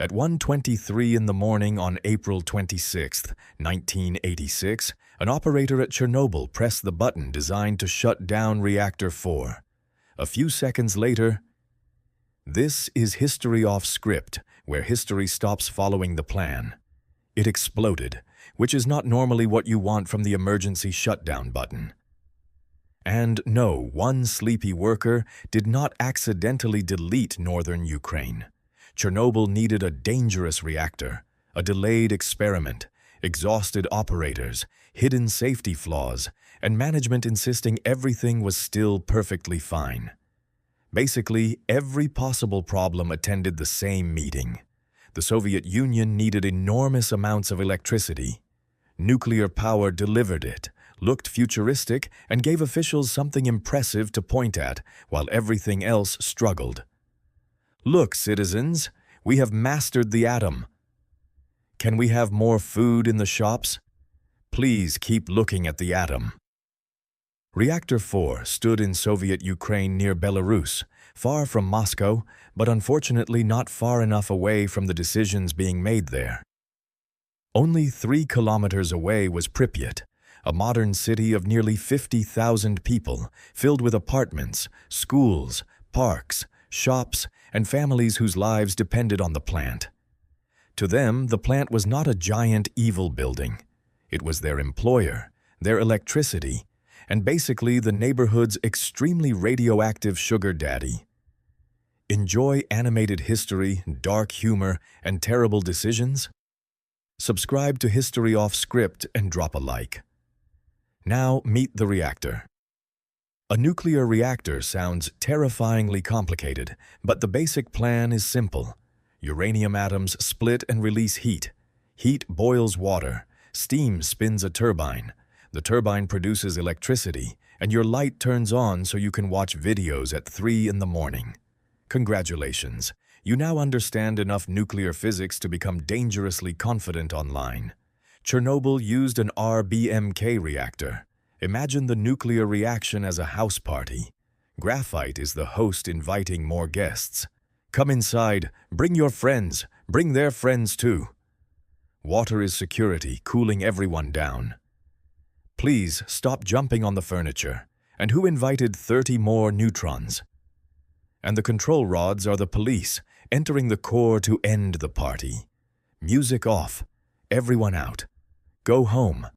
At 1:23 in the morning on April 26, 1986, an operator at Chernobyl pressed the button designed to shut down Reactor 4. A few seconds later, this is history off script, where history stops following the plan. It exploded, which is not normally what you want from the emergency shutdown button. And no, one sleepy worker did not accidentally delete northern Ukraine. Chernobyl needed a dangerous reactor, a delayed experiment, exhausted operators, hidden safety flaws, and management insisting everything was still perfectly fine. Basically, every possible problem attended the same meeting. The Soviet Union needed enormous amounts of electricity. Nuclear power delivered it, looked futuristic, and gave officials something impressive to point at, while everything else struggled. Look, citizens, we have mastered the atom. Can we have more food in the shops? Please keep looking at the atom. Reactor 4 stood in Soviet Ukraine near Belarus, far from Moscow, but unfortunately not far enough away from the decisions being made there. Only 3 kilometers away was Pripyat, a modern city of nearly 50,000 people, filled with apartments, schools, parks, shops, and families whose lives depended on the plant. To them, the plant was not a giant evil building. It was their employer, their electricity, and basically the neighborhood's extremely radioactive sugar daddy. Enjoy animated history, dark humor, and terrible decisions? Subscribe to History Off Script and drop a like. Now meet the reactor. A nuclear reactor sounds terrifyingly complicated, but the basic plan is simple. Uranium atoms split and release heat. Heat boils water. Steam spins a turbine. The turbine produces electricity, and your light turns on so you can watch videos at 3 in the morning. Congratulations, you now understand enough nuclear physics to become dangerously confident online. Chernobyl used an RBMK reactor. Imagine the nuclear reaction as a house party. Graphite is the host inviting more guests. Come inside, bring your friends, bring their friends too. Water is security, cooling everyone down. Please stop jumping on the furniture. And who invited 30 more neutrons? And the control rods are the police, entering the core to end the party. Music off. Everyone out. Go home.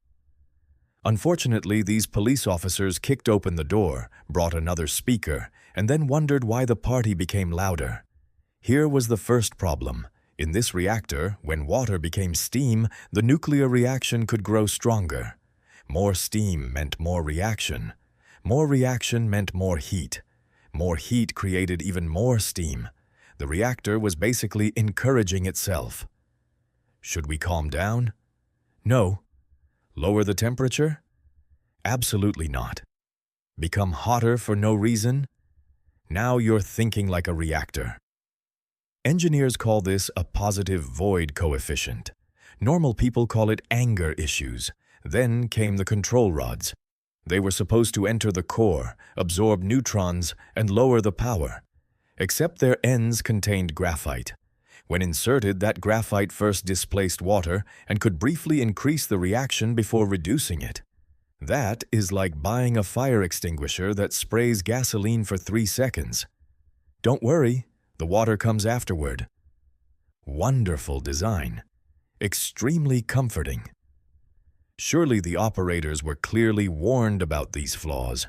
Unfortunately, these police officers kicked open the door, brought another speaker, and then wondered why the party became louder. Here was the first problem. In this reactor, when water became steam, the nuclear reaction could grow stronger. More steam meant more reaction. More reaction meant more heat. More heat created even more steam. The reactor was basically encouraging itself. Should we calm down? No. Lower the temperature? Absolutely not. Become hotter for no reason? Now you're thinking like a reactor. Engineers call this a positive void coefficient. Normal people call it anger issues. Then came the control rods. They were supposed to enter the core, absorb neutrons, and lower the power. Except their ends contained graphite. When inserted, that graphite first displaced water and could briefly increase the reaction before reducing it. That is like buying a fire extinguisher that sprays gasoline for 3 seconds. Don't worry, the water comes afterward. Wonderful design. Extremely comforting. Surely the operators were clearly warned about these flaws,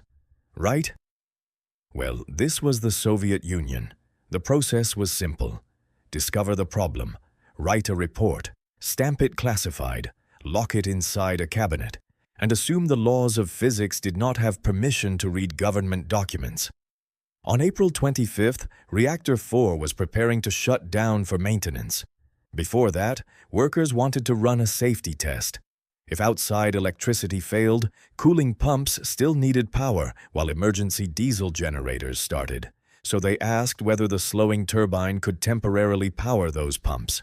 right? Well, this was the Soviet Union. The process was simple. Discover the problem, write a report, stamp it classified, lock it inside a cabinet, and assume the laws of physics did not have permission to read government documents. On April 25th, Reactor 4 was preparing to shut down for maintenance. Before that, workers wanted to run a safety test. If outside electricity failed, cooling pumps still needed power while emergency diesel generators started. So they asked whether the slowing turbine could temporarily power those pumps.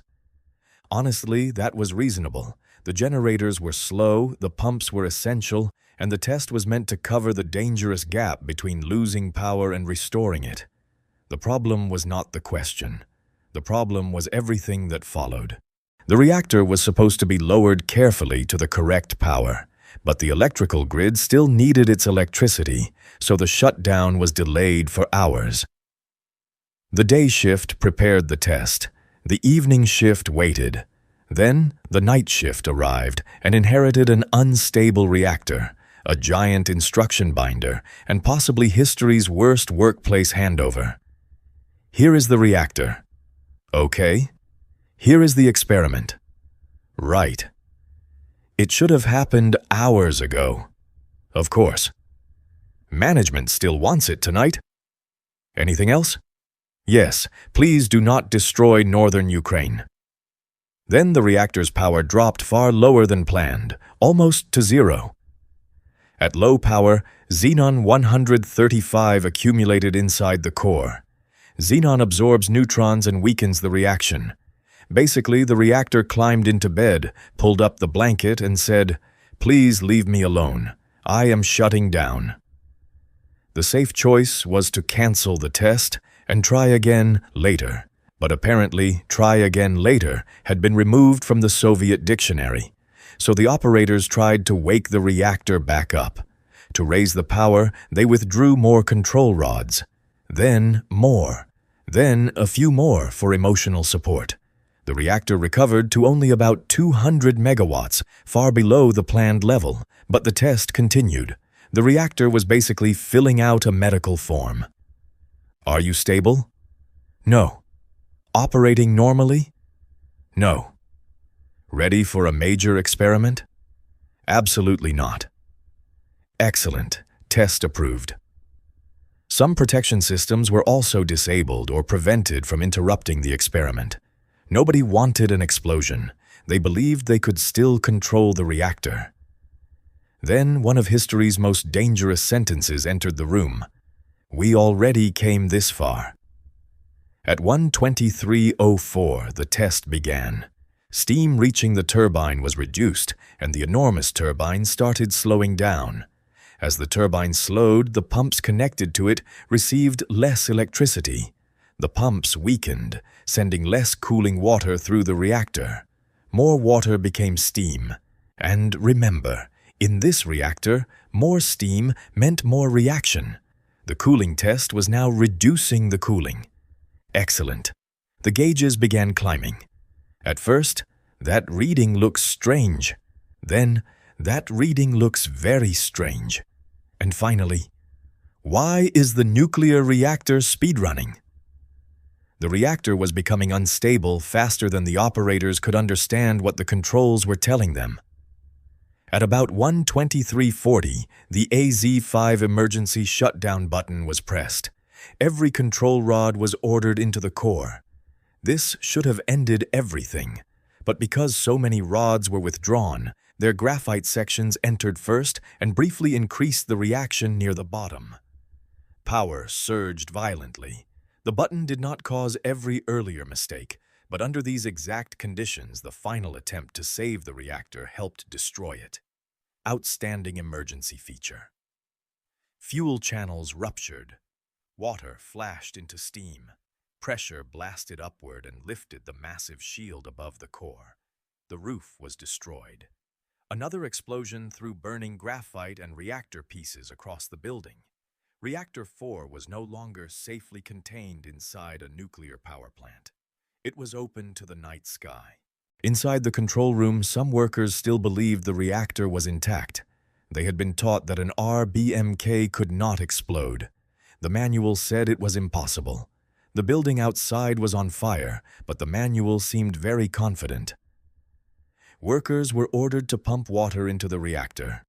Honestly, that was reasonable. The generators were slow, the pumps were essential, and the test was meant to cover the dangerous gap between losing power and restoring it. The problem was not the question. The problem was everything that followed. The reactor was supposed to be lowered carefully to the correct power, but the electrical grid still needed its electricity, so the shutdown was delayed for hours. The day shift prepared the test. The evening shift waited. Then the night shift arrived and inherited an unstable reactor, a giant instruction binder, and possibly history's worst workplace handover. Here is the reactor. Okay. Here is the experiment. Right. It should have happened hours ago. Of course. Management still wants it tonight. Anything else? Yes, please do not destroy northern Ukraine. Then the reactor's power dropped far lower than planned, almost to zero. At low power, xenon 135 accumulated inside the core. Xenon absorbs neutrons and weakens the reaction. Basically, the reactor climbed into bed, pulled up the blanket, and said, "Please leave me alone. I am shutting down." The safe choice was to cancel the test and try again later. But apparently, try again later had been removed from the Soviet dictionary. So the operators tried to wake the reactor back up. To raise the power, they withdrew more control rods. Then more. Then a few more for emotional support. The reactor recovered to only about 200 megawatts, far below the planned level, but the test continued. The reactor was basically filling out a medical form. Are you stable? No. Operating normally? No. Ready for a major experiment? Absolutely not. Excellent. Test approved. Some protection systems were also disabled or prevented from interrupting the experiment. Nobody wanted an explosion. They believed they could still control the reactor. Then one of history's most dangerous sentences entered the room. We already came this far. At 1:23:04, the test began. Steam reaching the turbine was reduced, and the enormous turbine started slowing down. As the turbine slowed, the pumps connected to it received less electricity. The pumps weakened, sending less cooling water through the reactor. More water became steam. And remember, in this reactor, more steam meant more reaction. The cooling test was now reducing the cooling. Excellent. The gauges began climbing. At first, that reading looks strange. Then, that reading looks very strange. And finally, why is the nuclear reactor speedrunning? The reactor was becoming unstable faster than the operators could understand what the controls were telling them. At about 1:23:40, the AZ-5 emergency shutdown button was pressed. Every control rod was ordered into the core. This should have ended everything, but because so many rods were withdrawn, their graphite sections entered first and briefly increased the reaction near the bottom. Power surged violently. The button did not cause every earlier mistake, but under these exact conditions, the final attempt to save the reactor helped destroy it. Outstanding emergency feature. Fuel channels ruptured. Water flashed into steam. Pressure blasted upward and lifted the massive shield above the core. The roof was destroyed. Another explosion threw burning graphite and reactor pieces across the building. Reactor 4 was no longer safely contained inside a nuclear power plant. It was open to the night sky. Inside the control room, some workers still believed the reactor was intact. They had been taught that an RBMK could not explode. The manual said it was impossible. The building outside was on fire, but the manual seemed very confident. Workers were ordered to pump water into the reactor.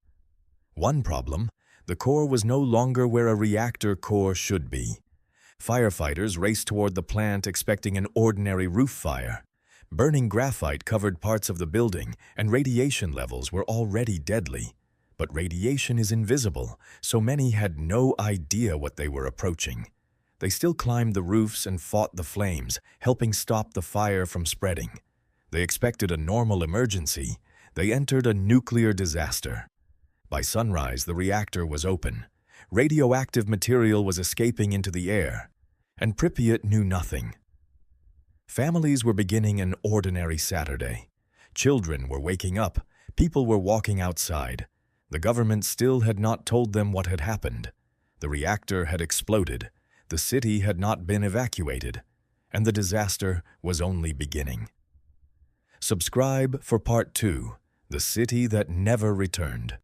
One problem: the core was no longer where a reactor core should be. Firefighters raced toward the plant expecting an ordinary roof fire. Burning graphite covered parts of the building, and radiation levels were already deadly. But radiation is invisible, so many had no idea what they were approaching. They still climbed the roofs and fought the flames, helping stop the fire from spreading. They expected a normal emergency. They entered a nuclear disaster. By sunrise, the reactor was open. Radioactive material was escaping into the air, and Pripyat knew nothing. Families were beginning an ordinary Saturday. Children were waking up. People were walking outside. The government still had not told them what had happened. The reactor had exploded. The city had not been evacuated. And the disaster was only beginning. Subscribe for Part 2, The City That Never Returned.